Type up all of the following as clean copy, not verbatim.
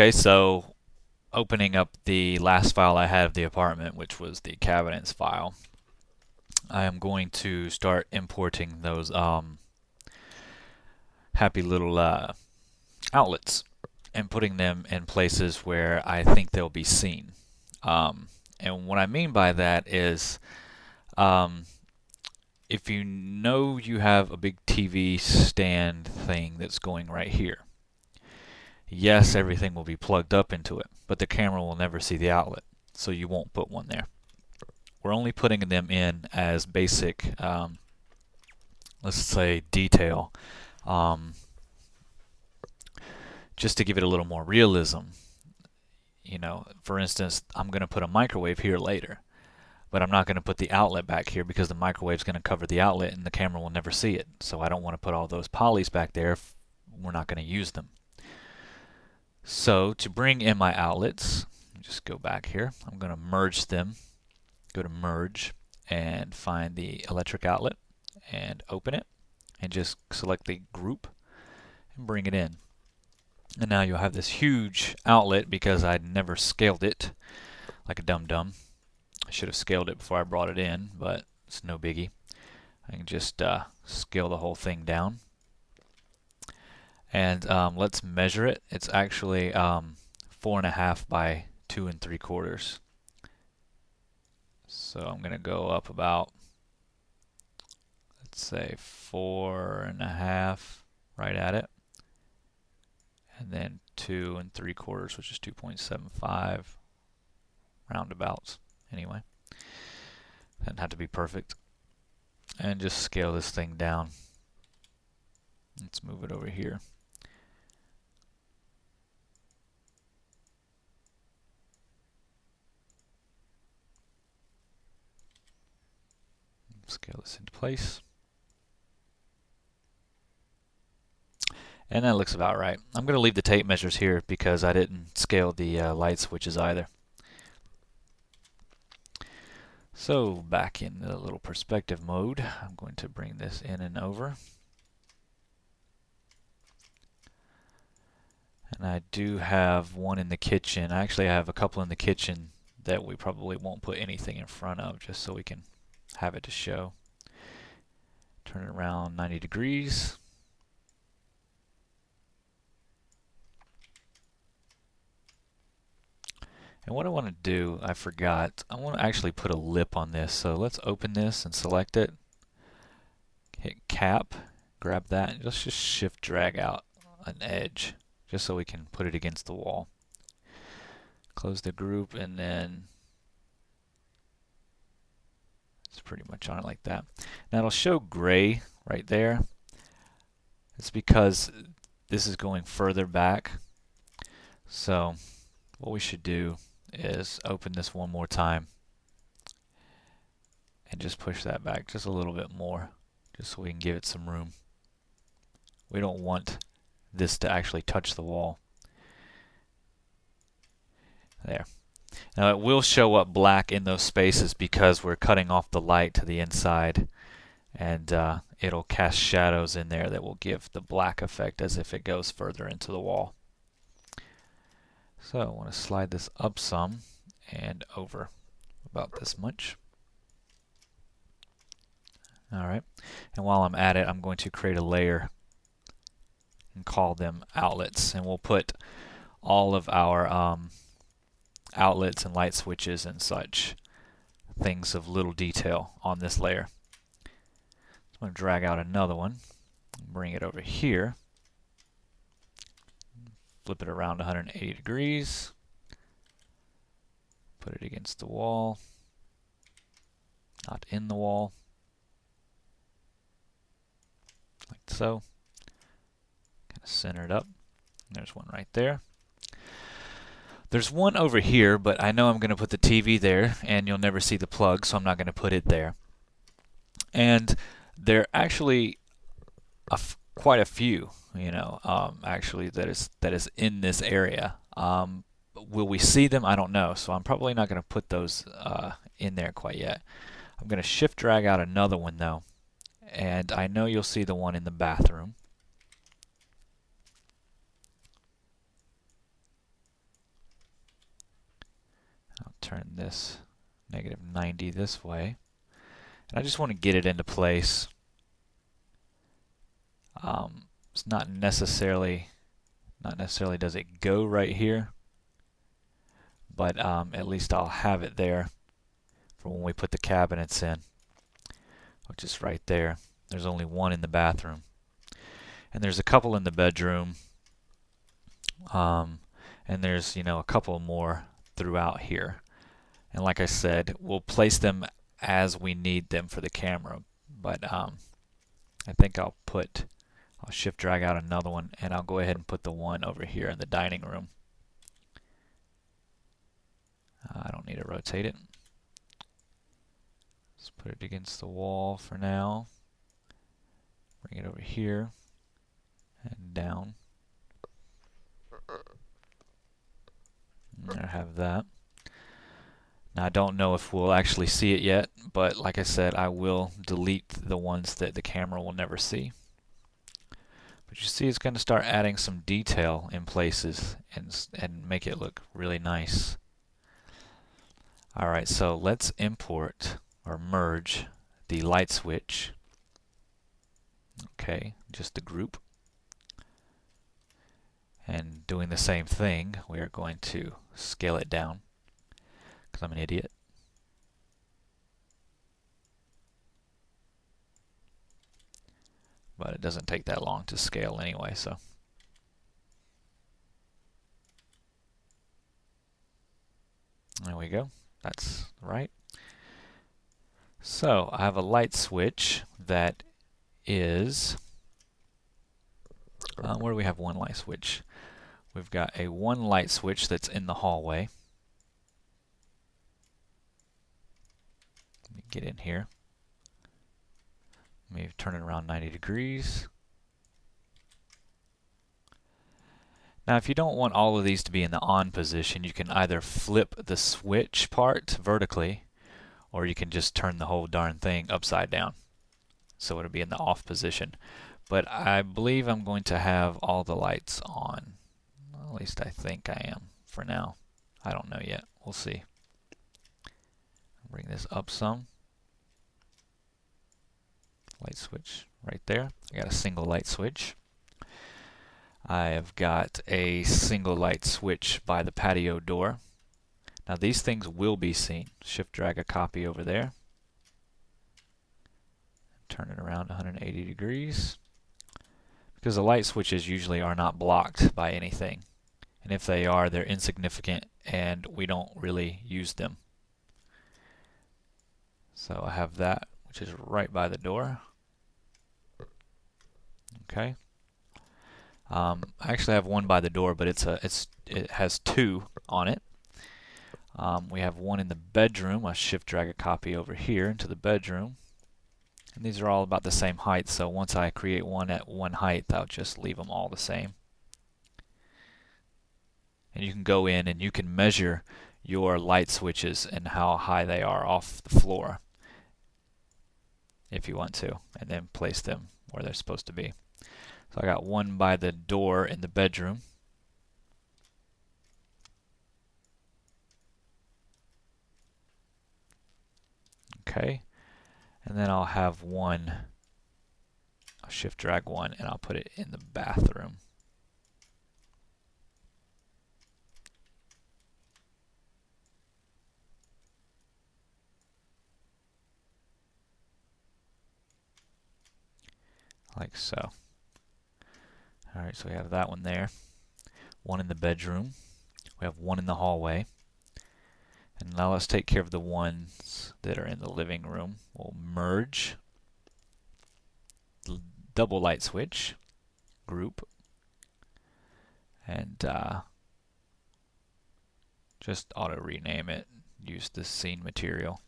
Okay, so opening up the last file I had of the apartment, which was the cabinets file, I am going to start importing those happy little outlets and putting them in places where I think they'll be seen. And what I mean by that is um, if you know you have a big TV stand thing that's going right here, yes, everything will be plugged up into it, but the camera will never see the outlet, so you won't put one there. We're only putting them in as basic, let's say, detail, um, just to give it a little more realism. You know, for instance, I'm going to put a microwave here later, but I'm not going to put the outlet back here because the microwave's going to cover the outlet and the camera will never see it. So I don't want to put all those polys back there if we're not going to use them. So to bring in my outlets, just go back here. I'm going to merge them. Go to merge and find the electric outlet and open it and just select the group and bring it in. And now you'll have this huge outlet because I never scaled it like a dum-dum. I should have scaled it before I brought it in, but it's no biggie. I can just scale the whole thing down. And let's measure it. It's actually 4.5 by 2 3/4. So I'm going to go up about, let's say 4.5, right at it. And then 2 3/4, which is 2.75, roundabouts. Anyway, doesn't have to be perfect. And just scale this thing down. Let's move it over here. Scale this into place. And that looks about right. I'm going to leave the tape measures here because I didn't scale the light switches either. So back in the little perspective mode, I'm going to bring this in and over. And I do have one in the kitchen. Actually, I have a couple in the kitchen that we probably won't put anything in front of just so we can have it to show. Turn it around 90 degrees. And what I want to do, I forgot, I want to actually put a lip on this. So let's open this and select it. Hit cap, grab that, and let's just shift drag out an edge just so we can put it against the wall. Close the group and then it's pretty much on it like that. Now it'll show gray right there. It's because this is going further back. So what we should do is open this one more time and just push that back just a little bit more, just so we can give it some room. We don't want this to actually touch the wall. There. Now it will show up black in those spaces because we're cutting off the light to the inside, and it'll cast shadows in there that will give the black effect as if it goes further into the wall. So I want to slide this up some and over about this much. Alright, and while I'm at it, I'm going to create a layer and call them outlets, and we'll put all of our outlets and light switches and such things of little detail on this layer. So I'm going to drag out another one, bring it over here, flip it around 180 degrees, put it against the wall, not in the wall, like so. Kind of center it up. There's one right there. There's one over here, but I know I'm going to put the TV there, and you'll never see the plug, so I'm not going to put it there. And there are actually quite a few, you know, actually that is in this area. Will we see them? I don't know, so I'm probably not going to put those in there quite yet. I'm going to shift drag out another one though, and I know you'll see the one in the bathroom. turn this -90 this way. And I just want to get it into place. It's not necessarily does it go right here, but at least I'll have it there for when we put the cabinets in, which is right there. There's only one in the bathroom, and there's a couple in the bedroom, and there's a couple more throughout here. And like I said, we'll place them as we need them for the camera, but I think I'll shift drag out another one, and I'll go ahead and put the one over here in the dining room. I don't need to rotate it. Let's put it against the wall for now. Bring it over here and down. And I have that. Now I don't know if we'll actually see it yet, but like I said, I will delete the ones that the camera will never see. But you see it's going to start adding some detail in places and make it look really nice. Alright, so let's import or merge the light switch. Okay, just the group. And doing the same thing, we are going to scale it down because I'm an idiot. But it doesn't take that long to scale anyway, so. There we go. That's right. So I have a light switch that is, where do we have one light switch? We've got a one light switch that's in the hallway. Let me get in here. Let me turn it around 90 degrees. Now if you don't want all of these to be in the on position, you can either flip the switch part vertically, or you can just turn the whole darn thing upside down, so it'll be in the off position. But I believe I'm going to have all the lights on. At least I think I am for now. I don't know yet. We'll see. Bring this up some. Light switch right there. I got a single light switch. I have got a single light switch by the patio door. Now these things will be seen. Shift drag a copy over there. Turn it around 180 degrees. Because the light switches usually are not blocked by anything. And if they are, they're insignificant and we don't really use them. So I have that, which is right by the door. Okay. I actually have one by the door, but it has two on it. We have one in the bedroom. I'll shift drag a copy over here into the bedroom. And these are all about the same height, so once I create one at one height, I'll just leave them all the same. And you can go in and you can measure your light switches and how high they are off the floor if you want to, and then place them where they're supposed to be. So I got one by the door in the bedroom. Okay. And then I'll have one, I'll shift drag one, and I'll put it in the bathroom. Like so. Alright, so we have that one there. One in the bedroom. We have one in the hallway. And now let's take care of the ones that are in the living room. We'll merge, double light switch, group, and just auto rename it. Use the scene material.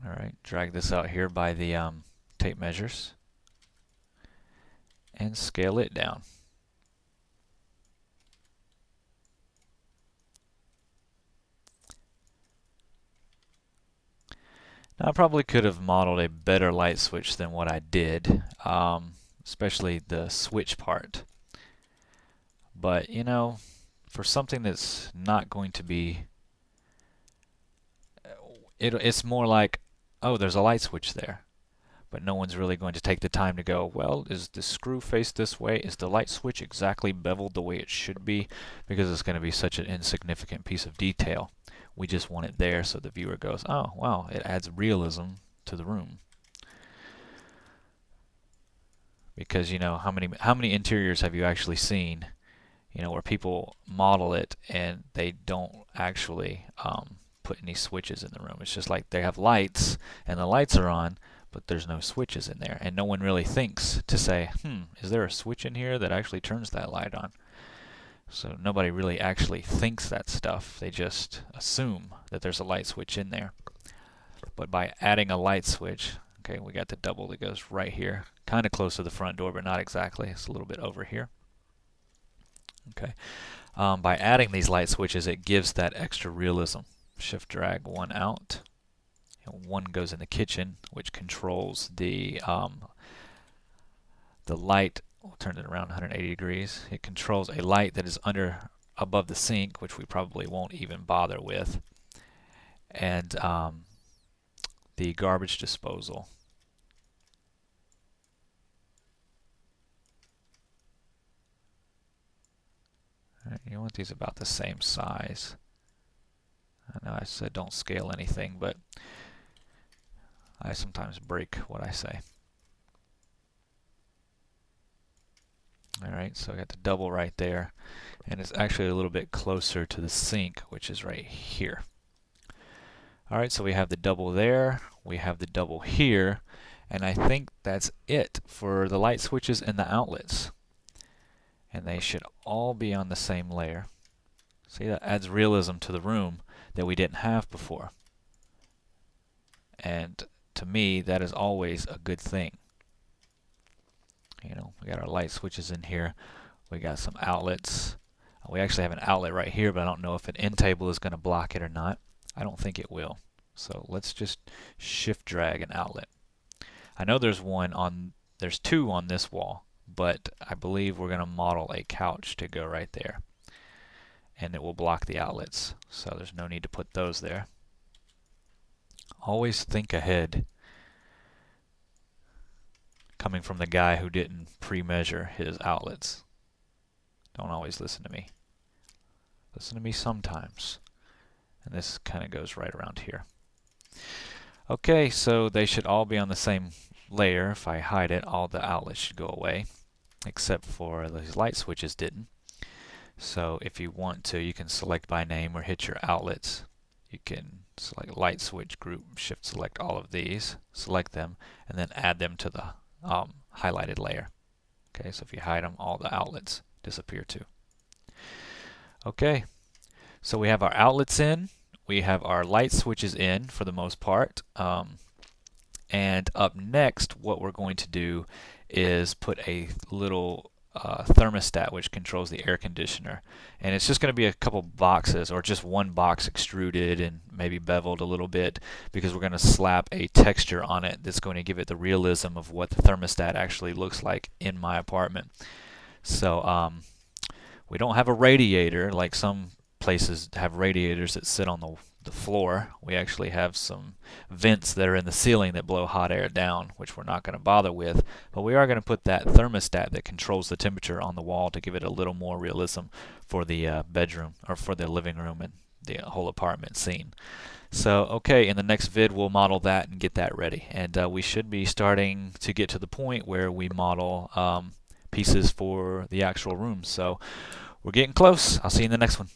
Alright, drag this out here by the tape measures and scale it down. Now I probably could have modeled a better light switch than what I did, especially the switch part. But you know, for something that's not going to be it's more like, oh, there's a light switch there. But no one's really going to take the time to go, well, is the screw faced this way? Is the light switch exactly beveled the way it should be? Because it's going to be such an insignificant piece of detail. We just want it there so the viewer goes, oh, wow, it adds realism to the room. Because, you know, how many interiors have you actually seen, you know, where people model it and they don't actually put any switches in the room? It's just like they have lights and the lights are on, but there's no switches in there, and no one really thinks to say, is there a switch in here that actually turns that light on? So nobody really actually thinks that stuff. They just assume that there's a light switch in there. But by adding a light switch, okay, we got the double that goes right here, kind of close to the front door, but not exactly. It's a little bit over here. Okay. By adding these light switches, it gives that extra realism. Shift drag one out. And one goes in the kitchen, which controls the light. We'll turn it around 180 degrees. It controls a light that is above the sink, which we probably won't even bother with, and the garbage disposal. You want these about the same size. I know I said don't scale anything, but I sometimes break what I say. Alright, so I got the double right there, and it's actually a little bit closer to the sink, which is right here. Alright, so we have the double there, we have the double here, and I think that's it for the light switches and the outlets. And they should all be on the same layer. See, that adds realism to the room that we didn't have before. And to me, that is always a good thing. You know, we got our light switches in here. We got some outlets. We actually have an outlet right here, but I don't know if an end table is going to block it or not. I don't think it will. So let's just shift drag an outlet. I know there's two on this wall, but I believe we're going to model a couch to go right there. And it will block the outlets, so there's no need to put those there. Always think ahead. Coming from the guy who didn't pre-measure his outlets. Don't always listen to me. Listen to me sometimes. And this kind of goes right around here. Okay, so they should all be on the same layer. If I hide it, all the outlets should go away, except for these light switches didn't. So if you want to, you can select by name or hit your outlets. You can select light switch group, shift select all of these, select them, and then add them to the highlighted layer. Okay, so if you hide them, all the outlets disappear too. Okay, so we have our outlets in, we have our light switches in for the most part, and up next what we're going to do is put a little thermostat which controls the air conditioner, and it's just going to be a couple boxes or just one box extruded and maybe beveled a little bit, because we're going to slap a texture on it that's going to give it the realism of what the thermostat actually looks like in my apartment. So we don't have a radiator like some places have radiators that sit on the floor. We actually have some vents that are in the ceiling that blow hot air down, which we're not going to bother with, but we are going to put that thermostat that controls the temperature on the wall to give it a little more realism for the bedroom, or for the living room and the whole apartment scene. So okay, in the next vid we'll model that and get that ready, and we should be starting to get to the point where we model pieces for the actual room. So we're getting close. I'll see you in the next one.